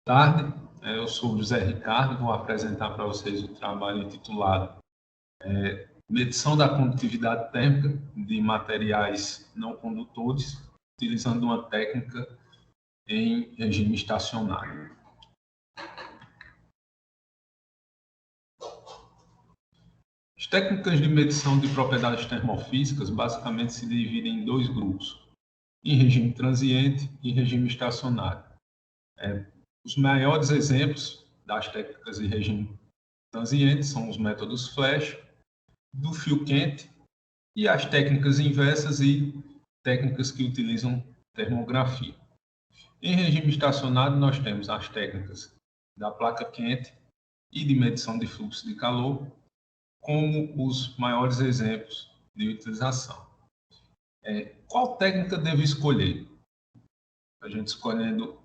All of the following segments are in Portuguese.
Tarde, eu sou o José Ricardo, vou apresentar para vocês o trabalho intitulado Medição da condutividade térmica de materiais não condutores, utilizando uma técnica em regime estacionário. As técnicas de medição de propriedades termofísicas basicamente se dividem em dois grupos, em regime transiente e regime estacionário. Os maiores exemplos das técnicas de regime transiente são os métodos flash, do fio quente e as técnicas inversas e técnicas que utilizam termografia. Em regime estacionário, nós temos as técnicas da placa quente e de medição de fluxo de calor como os maiores exemplos de utilização. Qual técnica devo escolher? A gente escolhendo,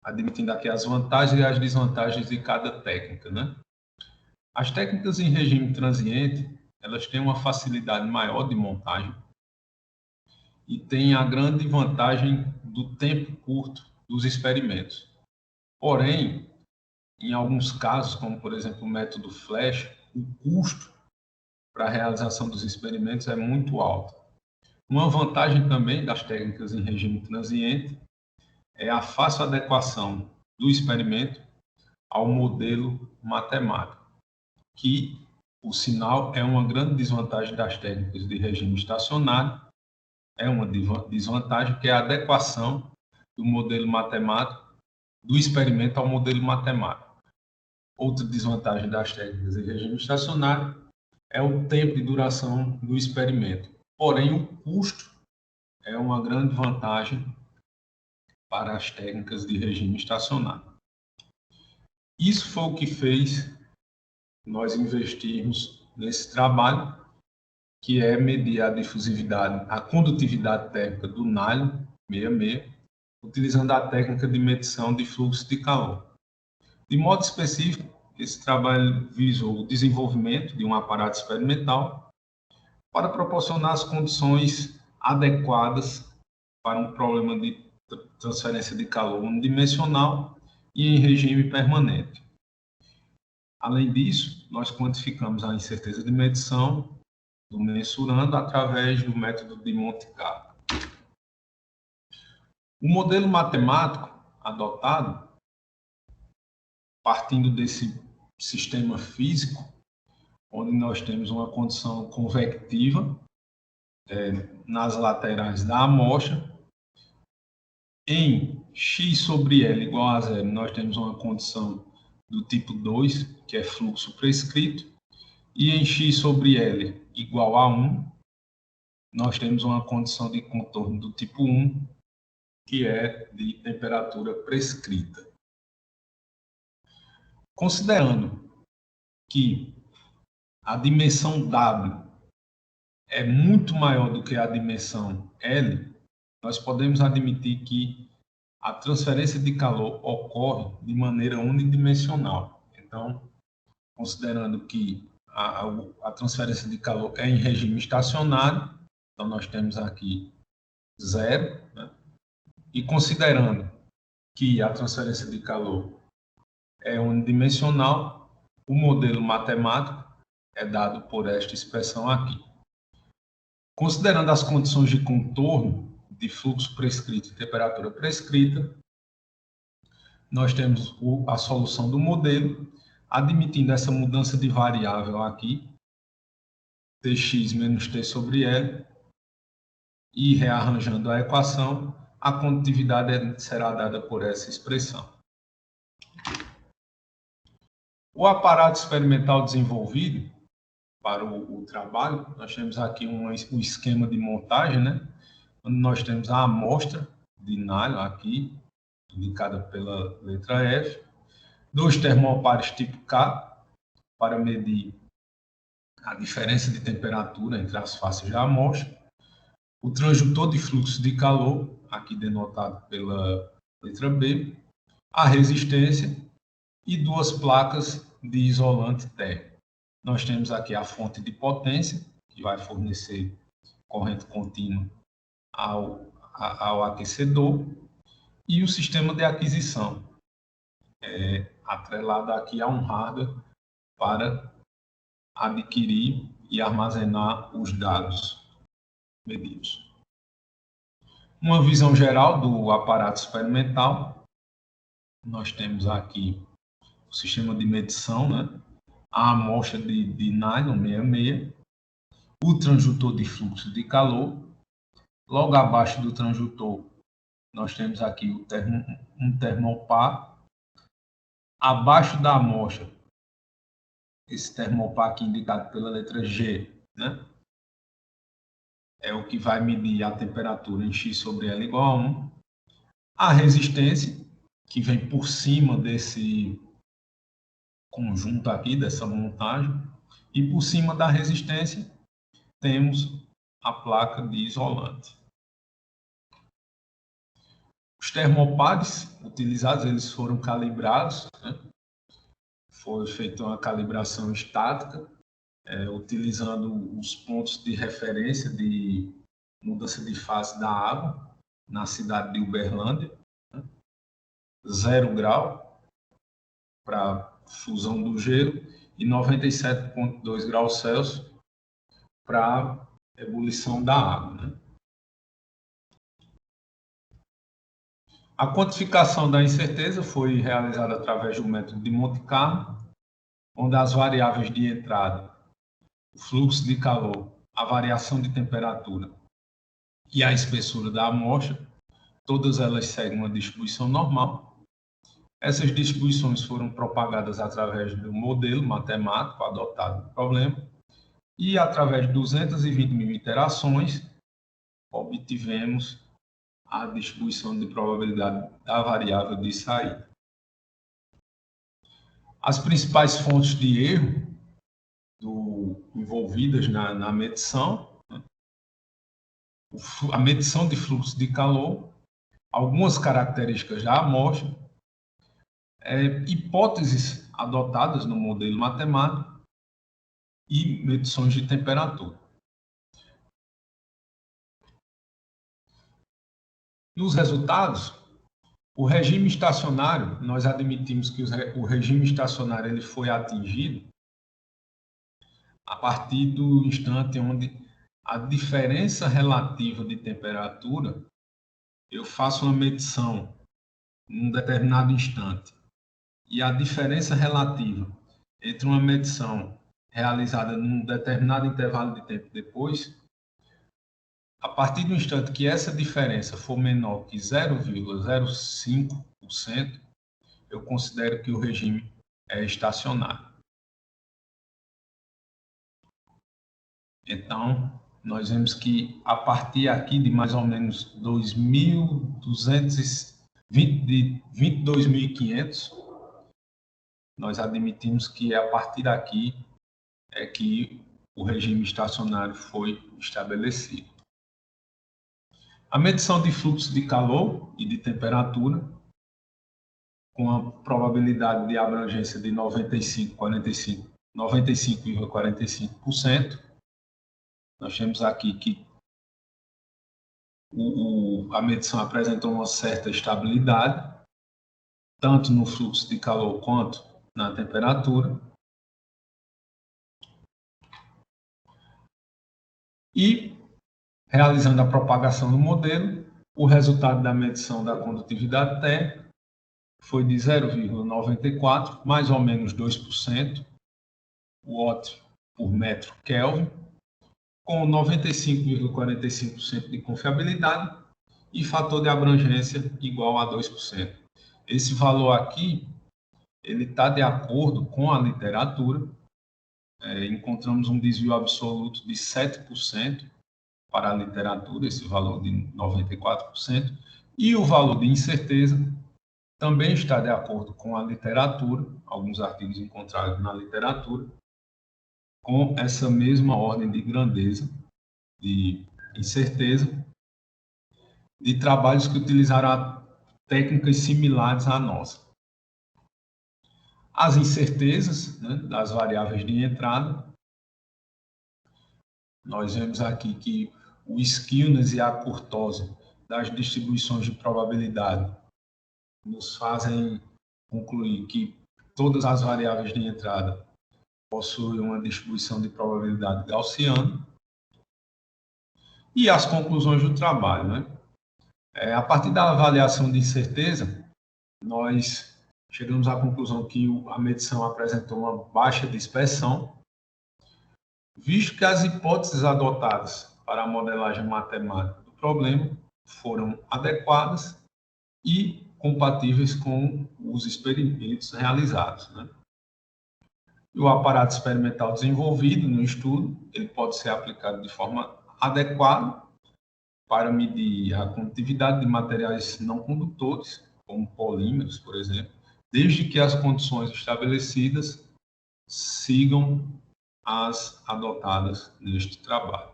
admitindo aqui as vantagens e as desvantagens de cada técnica, né? As técnicas em regime transiente, elas têm uma facilidade maior de montagem e têm a grande vantagem do tempo curto dos experimentos. Porém, em alguns casos, como por exemplo o método flash, o custo para a realização dos experimentos é muito alto. Uma vantagem também das técnicas em regime transiente é a fácil adequação do experimento ao modelo matemático, que, por sinal, é uma grande desvantagem das técnicas de regime estacionário, é uma desvantagem que é a adequação do modelo matemático, do experimento ao modelo matemático. Outra desvantagem das técnicas de regime estacionário é o tempo de duração do experimento. Porém, o custo é uma grande vantagem para as técnicas de regime estacionário. Isso foi o que fez nós investirmos nesse trabalho, que é medir a difusividade, a condutividade térmica do nylon 66, utilizando a técnica de medição de fluxo de calor. De modo específico, esse trabalho visou o desenvolvimento de um aparato experimental para proporcionar as condições adequadas para um problema de transferência de calor unidimensional e em regime permanente. Além disso, nós quantificamos a incerteza de medição do mensurando através do método de Monte Carlo. O modelo matemático adotado, partindo desse sistema físico, onde nós temos uma condição convectiva nas laterais da amostra, em x sobre L igual a zero, nós temos uma condição do tipo 2, que é fluxo prescrito, e em x sobre L igual a 1, nós temos uma condição de contorno do tipo 1, que é de temperatura prescrita. Considerando que a dimensão W é muito maior do que a dimensão L, nós podemos admitir que a transferência de calor ocorre de maneira unidimensional. Então, considerando que a transferência de calor é em regime estacionário, então nós temos aqui zero, né? E considerando que a transferência de calor é unidimensional, o modelo matemático é dado por esta expressão aqui. Considerando as condições de contorno de fluxo prescrito e temperatura prescrita, nós temos a solução do modelo, admitindo essa mudança de variável aqui, Tx menos T sobre L, e rearranjando a equação, a condutividade será dada por essa expressão. O aparato experimental desenvolvido para o trabalho, nós temos aqui um esquema de montagem, né? Onde nós temos a amostra de nylon aqui, indicada pela letra F, dois termopares tipo K, para medir a diferença de temperatura entre as faces da amostra, o transdutor de fluxo de calor, aqui denotado pela letra B, a resistência e duas placas de isolante térmico. Nós temos aqui a fonte de potência, que vai fornecer corrente contínua ao aquecedor, e o sistema de aquisição, atrelada aqui a um hardware para adquirir e armazenar os dados medidos. Uma visão geral do aparato experimental. Nós temos aqui o sistema de medição, né? A amostra de nylon 66, o transdutor de fluxo de calor. Logo abaixo do transdutor, nós temos aqui um termopar. Abaixo da amostra, esse termopar aqui indicado pela letra G, né? É o que vai medir a temperatura em X sobre L igual a 1. A resistência, que vem por cima desse conjunto aqui, dessa montagem. E por cima da resistência, temos a placa de isolante. Os termopares utilizados, eles foram calibrados, né? Foi feita uma calibração estática, utilizando os pontos de referência de mudança de fase da água na cidade de Uberlândia, né? 0 grau para fusão do gelo e 97,2 graus Celsius para ebulição da água, né? A quantificação da incerteza foi realizada através do método de Monte Carlo, onde as variáveis de entrada, o fluxo de calor, a variação de temperatura e a espessura da amostra, todas elas seguem uma distribuição normal. Essas distribuições foram propagadas através do modelo matemático adotado no problema e, através de 220 mil iterações, obtivemos a distribuição de probabilidade da variável de saída. As principais fontes de erro envolvidas na medição, né? A medição de fluxo de calor, algumas características da amostra, hipóteses adotadas no modelo matemático e medições de temperatura. Nos resultados, o regime estacionário, nós admitimos que o regime estacionário ele foi atingido a partir do instante onde a diferença relativa de temperatura, eu faço uma medição em um determinado instante, e a diferença relativa entre uma medição realizada num determinado intervalo de tempo depois, a partir do instante que essa diferença for menor que 0,05%, eu considero que o regime é estacionário. Então, nós vemos que a partir aqui de mais ou menos 22.500, nós admitimos que a partir daqui é que o regime estacionário foi estabelecido. A medição de fluxo de calor e de temperatura, com a probabilidade de abrangência de 95,45%, nós temos aqui que a medição apresentou uma certa estabilidade, tanto no fluxo de calor quanto na temperatura. E, realizando a propagação do modelo, o resultado da medição da condutividade térmica foi de 0,94, mais ou menos 2%, watt por metro Kelvin, com 95,45% de confiabilidade e fator de abrangência igual a 2%. Esse valor aqui, ele está de acordo com a literatura. Encontramos um desvio absoluto de 7% para a literatura, esse valor de 94%, e o valor de incerteza também está de acordo com a literatura, alguns artigos encontrados na literatura, com essa mesma ordem de grandeza, de incerteza, de trabalhos que utilizaram técnicas similares à nossa. As incertezas, né, das variáveis de entrada, nós vemos aqui que o skewness e a kurtose das distribuições de probabilidade nos fazem concluir que todas as variáveis de entrada possuem uma distribuição de probabilidade gaussiana. E as conclusões do trabalho, né? A partir da avaliação de incerteza, nós chegamos à conclusão que a medição apresentou uma baixa dispersão, visto que as hipóteses adotadas para a modelagem matemática do problema foram adequadas e compatíveis com os experimentos realizados, né? E o aparato experimental desenvolvido no estudo, ele pode ser aplicado de forma adequada para medir a condutividade de materiais não condutores, como polímeros, por exemplo, desde que as condições estabelecidas sigam as adotadas neste trabalho.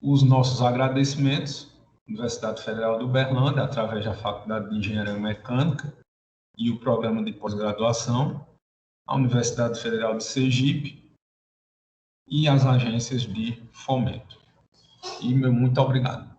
Os nossos agradecimentos: Universidade Federal de Uberlândia, através da Faculdade de Engenharia Mecânica e o Programa de Pós-Graduação, a Universidade Federal de Sergipe e as agências de fomento. E meu muito obrigado.